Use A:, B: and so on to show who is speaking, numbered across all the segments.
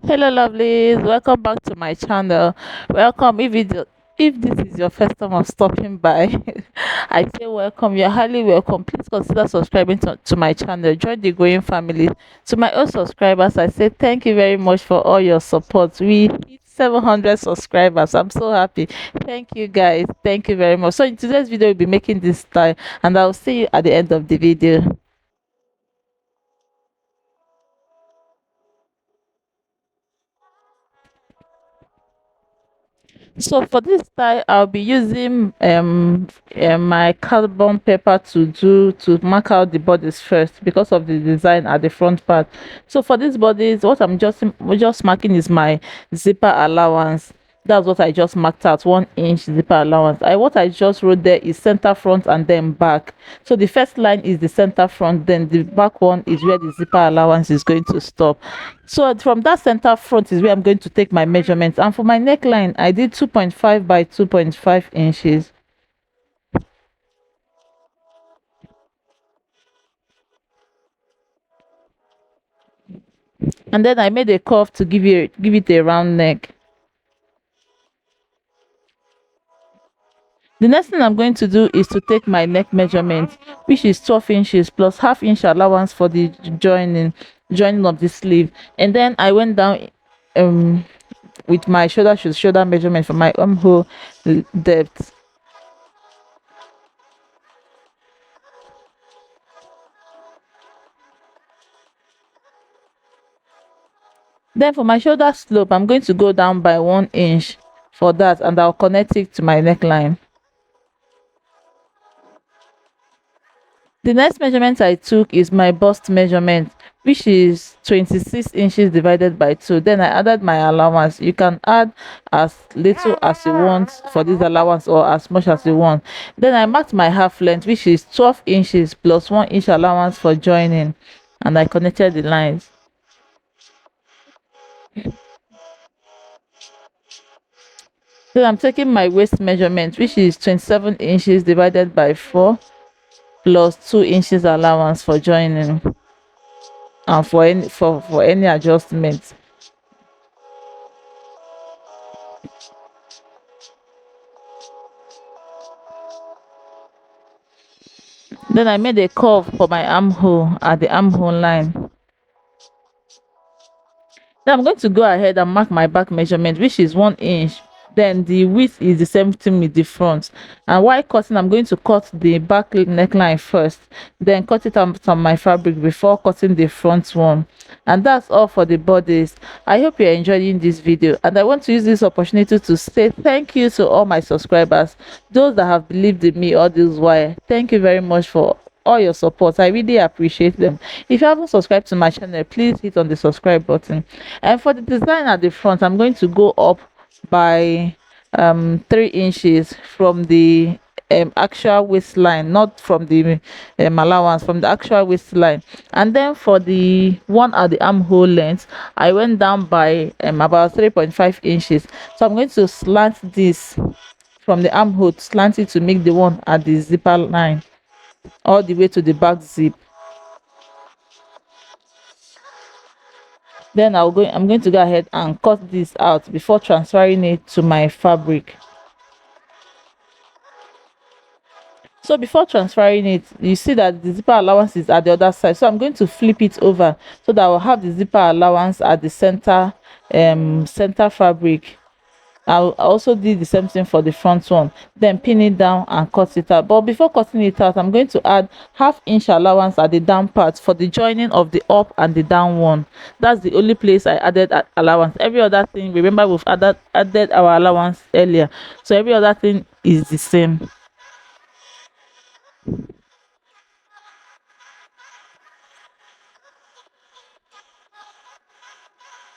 A: Hello lovelies, welcome back to my channel. Welcome if this is your first time of stopping by. I say welcome, you're highly welcome. Please consider subscribing to my channel. Join the growing family. To my old subscribers, I say thank you very much for all your support. We hit 700 subscribers. I'm so happy. Thank you guys. Thank you very much. So in today's video, we'll be making this style and I'll see you at the end of the video. So for this style, I'll be using my carbon paper to mark out the bodies first because of the design at the front part. So for this bodies, what I'm just marking is my zipper allowance. That's what I just marked out, 1 inch zipper allowance. What I just wrote there is center front and then back. So the first line is the center front, then the back one is where the zipper allowance is going to stop. So from that center front is where I'm going to take my measurements, and for my neckline I did 2.5 by 2.5 inches, and then I made a curve to give it a round neck. The next thing I'm going to do is to take my neck measurement, which is 12 inches plus half-inch allowance for the joining of the sleeve, and then I went down with my shoulder to shoulder measurement for my armhole depth. Then for my shoulder slope, I'm going to go down by 1 inch for that, and I'll connect it to my neckline. The next measurement I took is my bust measurement, which is 26 inches divided by 2. Then I added my allowance. You can add as little as you want for this allowance or as much as you want. Then I marked my half length, which is 12 inches plus 1 inch allowance for joining, and I connected the lines. Then I'm taking my waist measurement, which is 27 inches divided by 4 plus 2 inches allowance for joining and for any adjustment. Then I made a curve for my armhole at the armhole line. Then I'm going to go ahead and mark my back measurement, which is 1 inch. Then the width is the same thing with the front. And while cutting, I'm going to cut the back neckline first, then cut it out on my fabric before cutting the front one. And that's all for the bodies. I hope you're enjoying this video, and I want to use this opportunity to say thank you to all my subscribers, those that have believed in me all this while. Thank you very much for all your support. I really appreciate them. If you haven't subscribed to my channel, please hit on the subscribe button. And for the design at the front, I'm going to go up by 3 inches from the actual waistline, not from the allowance, from the actual waistline. And then for the one at the armhole length, I went down by about 3.5 inches. So I'm going to slant this from the armhole, slant it to make the one at the zipper line all the way to the back zip. Then I'm going to go ahead and cut this out before transferring it to my fabric. So before transferring it, you see that the zipper allowance is at the other side, so I'm going to flip it over so that I will have the zipper allowance at the center fabric. I'll also do the same thing for the front one, then pin it down and cut it out. But before cutting it out, I'm going to add half-inch allowance at the down part for the joining of the up and the down one. That's the only place I added allowance. Every other thing, remember, we've added our allowance earlier, so every other thing is the same.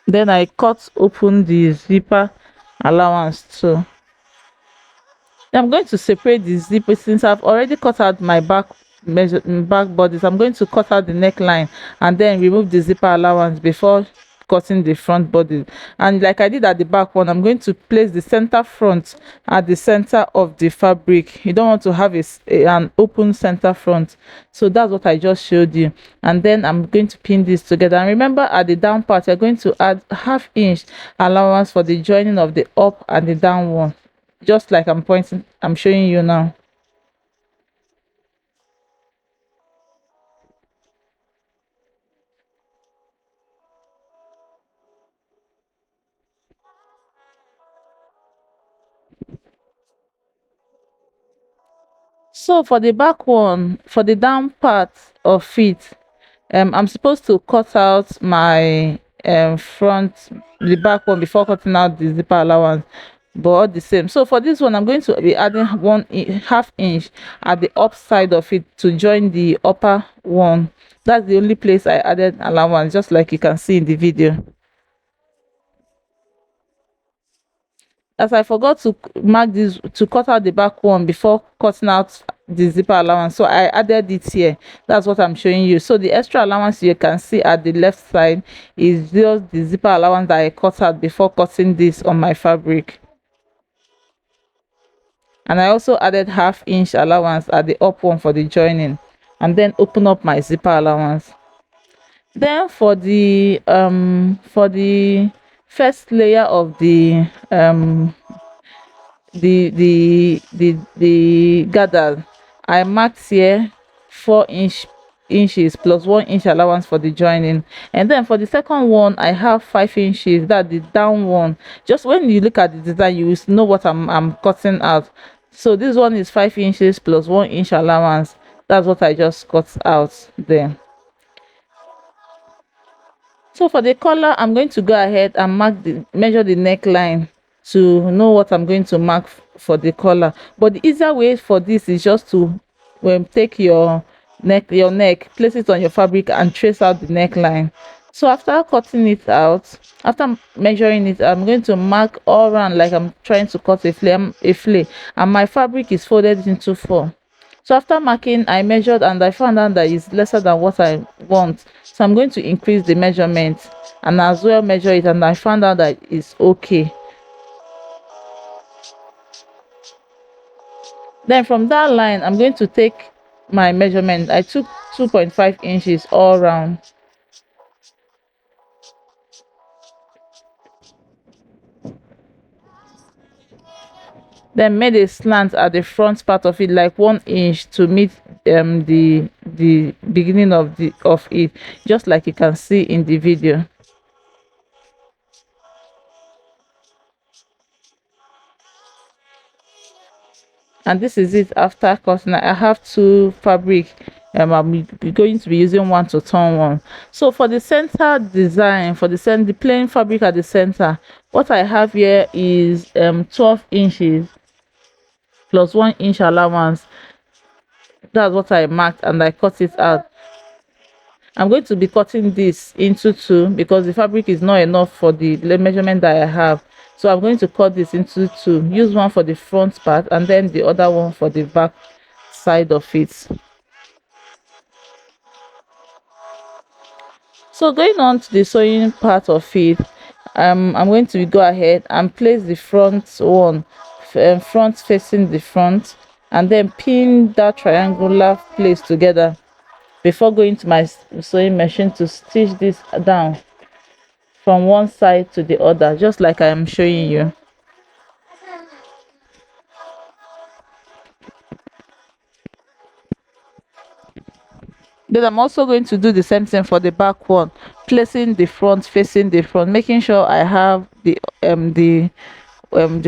A: Then I cut open the zipper allowance too. Then I'm going to separate the zipper. Since I've already cut out my back bodies, I'm going to cut out the neckline and then remove the zipper allowance before cutting the front body. And like I did at the back one, I'm going to place the center front at the center of the fabric. You don't want to have an open center front, so that's what I just showed you. And then I'm going to pin this together. And remember, at the down part you're going to add ½ inch allowance for the joining of the up and the down one, just like I'm showing you now. So for the back one, for the down part of it, I'm supposed to cut out my front, the back one, before cutting out the zipper allowance, but all the same. So for this one, I'm going to be adding ½ inch at the up side of it to join the upper one. That's the only place I added allowance, just like you can see in the video. As I forgot to mark this, to cut out the back one before cutting out the zipper allowance, so I added it here. That's what I'm showing you. So the extra allowance you can see at the left side is just the zipper allowance that I cut out before cutting this on my fabric. And I also added ½ inch allowance at the up one for the joining, and then open up my zipper allowance. Then for the first layer of the gather, I marked here 4 inches plus 1 inch allowance for the joining. And then for the second one, I have 5 inches, that the down one. Just when you look at the design, you will know what I'm cutting out. So this one is 5 inches plus 1 inch allowance. That's what I just cut out there. So for the collar, I'm going to go ahead and measure the neckline to know what I'm going to mark for the collar. But the easier way for this is just to take your neck, place it on your fabric and trace out the neckline. So after cutting it out, after measuring it, I'm going to mark all around like I'm trying to cut a flare, and my fabric is folded into 4. So after marking, I measured and I found out that it's lesser than what I want. So I'm going to increase the measurement and as well measure it, and I found out that it's okay. Then from that line, I'm going to take my measurement. I took 2.5 inches all around. Then made a slant at the front part of it, like 1 inch, to meet the beginning of it, just like you can see in the video. And this is it after cutting. I have 2 fabric. I'm going to be using one to turn one. So for the center design, for the plain fabric at the center, what I have here is 12 inches plus 1 inch allowance. That's what I marked and I cut it out. I'm going to be cutting this into 2 because the fabric is not enough for the measurement that I have. So I'm going to cut this into 2, use one for the front part and then the other one for the back side of it. So going on to the sewing part of it, I'm going to go ahead and place the front one, front facing the front, and then pin that triangular place together before going to my sewing machine to stitch this down from one side to the other, just like I am showing you. Then I'm also going to do the same thing for the back one, placing the front facing the front, making sure I have the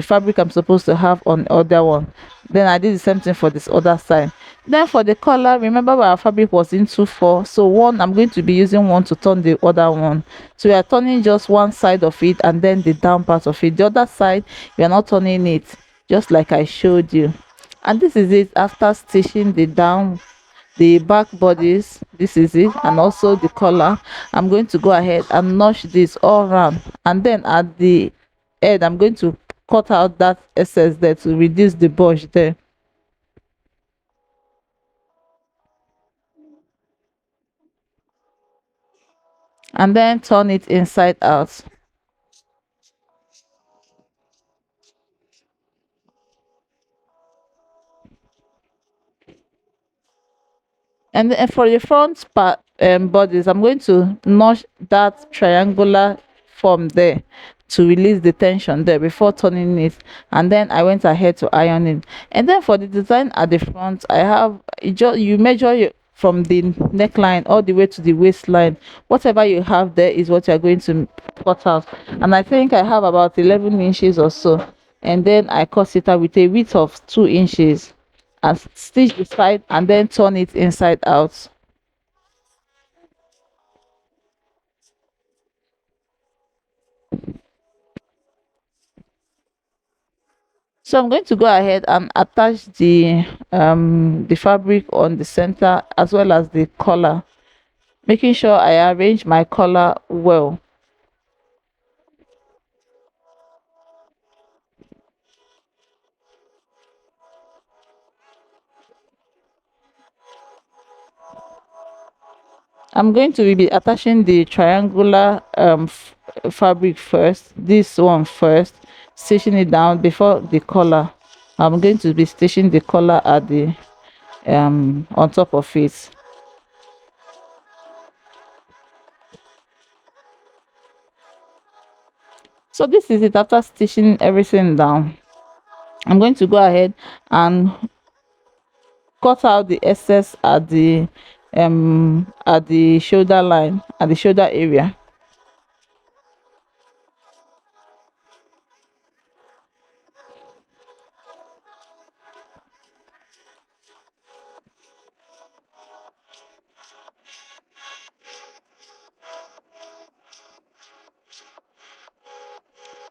A: fabric I'm supposed to have on the other one. Then I did the same thing for this other side. Then for the collar, remember our fabric was into 4, so one, I'm going to be using one to turn the other one. So we are turning just one side of it and then the down part of it. The other side, we are not turning it, just like I showed you. And this is it after stitching the back bodice. This is it, and also the collar. I'm going to go ahead and notch this all around, and then at the end I'm going to cut out that excess there to reduce the bulge there. and then turn it inside out. And then for the front part bodice, I'm going to notch that triangular form there to release the tension there before turning it, and then I went ahead to iron it. And then for the design at the front, I have you measure from the neckline all the way to the waistline. Whatever you have there is what you're going to cut out, and I think I have about 11 inches or so. And then I cut it out with a width of 2 inches and stitch the side and then turn it inside out. So I'm going to go ahead and attach the fabric on the center as well as the collar, making sure I arrange my collar well. I'm going to be attaching the triangular fabric first, this one first, stitching it down before the collar. I'm going to be stitching the collar at the on top of it. So this is it. After stitching everything down, I'm going to go ahead and cut out the excess at the shoulder line, at the shoulder area.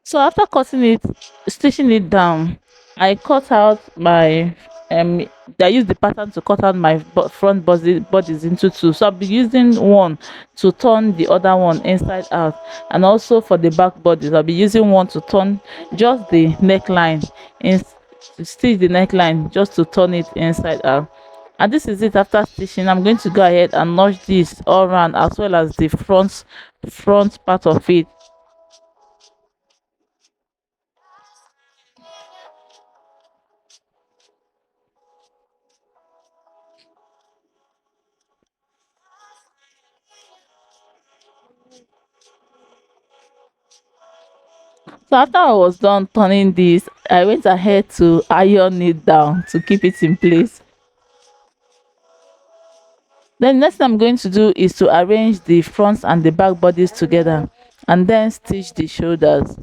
A: So after cutting it, stitching it down, I cut out my um I used the pattern to cut out my front bodies into two. So I'll be using one to turn the other one inside out, and also for the back bodies I'll be using one to turn just the neckline in, to stitch the neckline just to turn it inside out. And this is it. After stitching, I'm going to go ahead and notch this all around as well as the front part of it. So after I was done turning this, I went ahead to iron it down to keep it in place. Then next thing I'm going to do is to arrange the front and the back bodies together and then stitch the shoulders.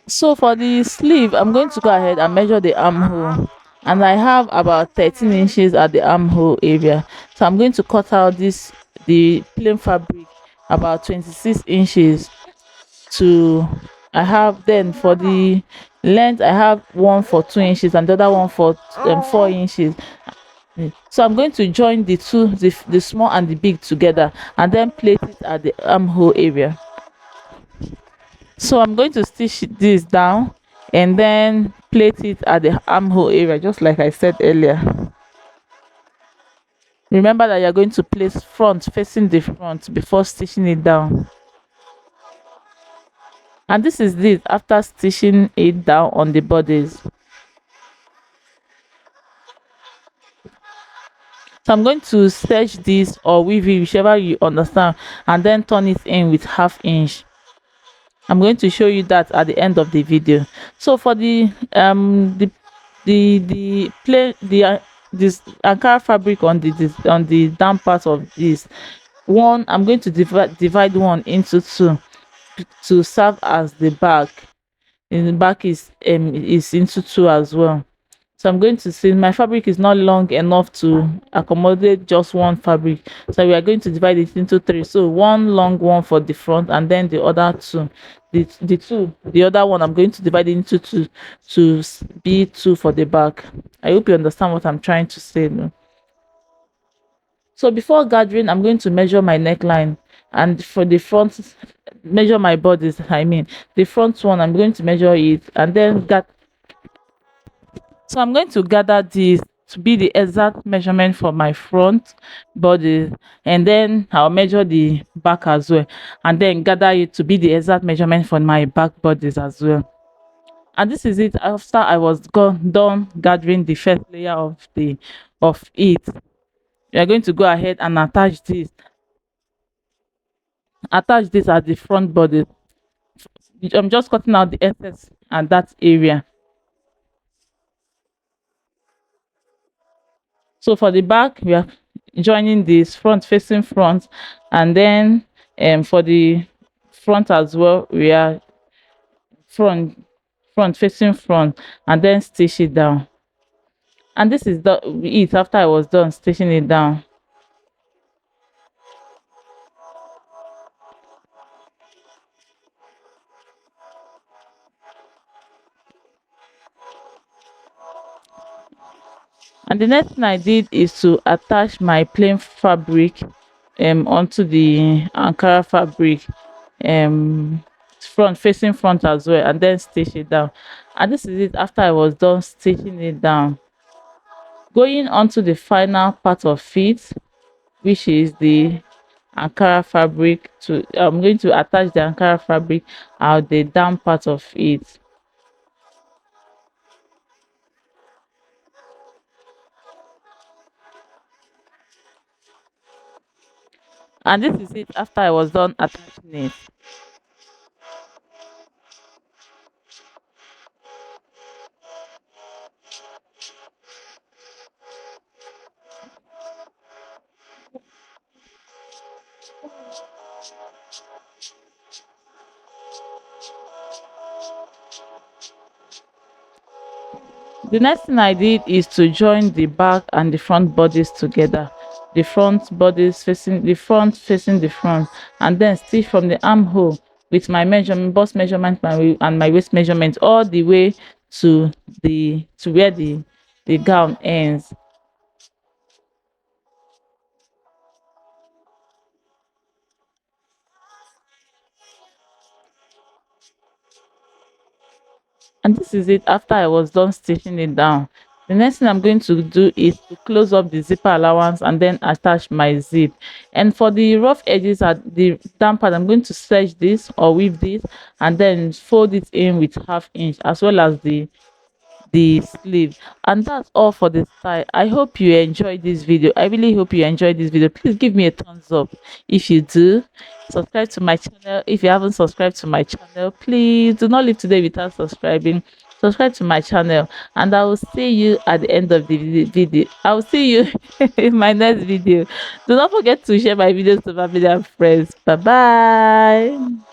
A: So for the sleeve, I'm going to go ahead and measure the armhole, and I have about 13 inches at the armhole area. So I'm going to cut out the plain fabric about 26 inches to I have. Then for the length, I have one for 2 inches and the other one for 4 inches. So I'm going to join the two, the small and the big together, and then place it at the armhole area. So I'm going to stitch this down and then plait it at the armhole area, just like I said earlier. Remember that you're going to place front facing the front before stitching it down. And this is this after stitching it down on the bodies. So I'm going to stitch this or weave it, whichever you understand, and then turn it in with 1/2 inch. I'm going to show you that at the end of the video. So for the plain this Ankara fabric on on the down part of this one, I'm going to divide one into two to serve as the back. And the back is into two as well. So I'm going to see my fabric is not long enough to accommodate just one fabric, so we are going to divide it into three. So one long one for the front and then the other two, the other one I'm going to divide it into two to be two for the back. I hope you understand what I'm trying to say now. So before gathering, I'm going to measure my neckline And for the front, measure my bodies, I mean the front one, I'm going to measure it, and then that. So I'm going to gather this to be the exact measurement for my front body, and then I'll measure the back as well, and then gather it to be the exact measurement for my back bodies as well. And this is it after I was done gathering the first layer of it. We are going to go ahead and attach this at the front body. I'm just cutting out the excess and that area. So for the back, we are joining this front facing front, and then for the front as well, we are front front facing front, and then stitch it down. And this is it after I was done stitching it down. And the next thing I did is to attach my plain fabric onto the Ankara fabric, um front facing front as well, and then stitch it down. And this is it after I was done stitching it down. Going on to the final part of it, which is the Ankara fabric. To I'm going to attach the Ankara fabric at the down part of it. And this is it after I was done attaching it. The next thing I did is to join the back and the front bodies together. The front bodies facing the front, and then stitch from the armhole with my measurement, bust measurement, and my waist measurement all the way to where the gown ends. And this is it after I was done stitching it down. The next thing I'm going to do is to close up the zipper allowance and then attach my zip. And for the rough edges at the down part, I'm going to stretch this or weave this and then fold it in with 1/2 inch, as well as the sleeve. And that's all for the style. I hope you enjoyed this video. I really hope you enjoyed this video. Please give me a thumbs up if you do. Subscribe to my channel if you haven't subscribed to my channel. Please do not leave today without subscribing. Subscribe to my channel, and I will see you at the end of the video. I will see you in my next video. Do not forget to share my videos to family and friends. Bye bye.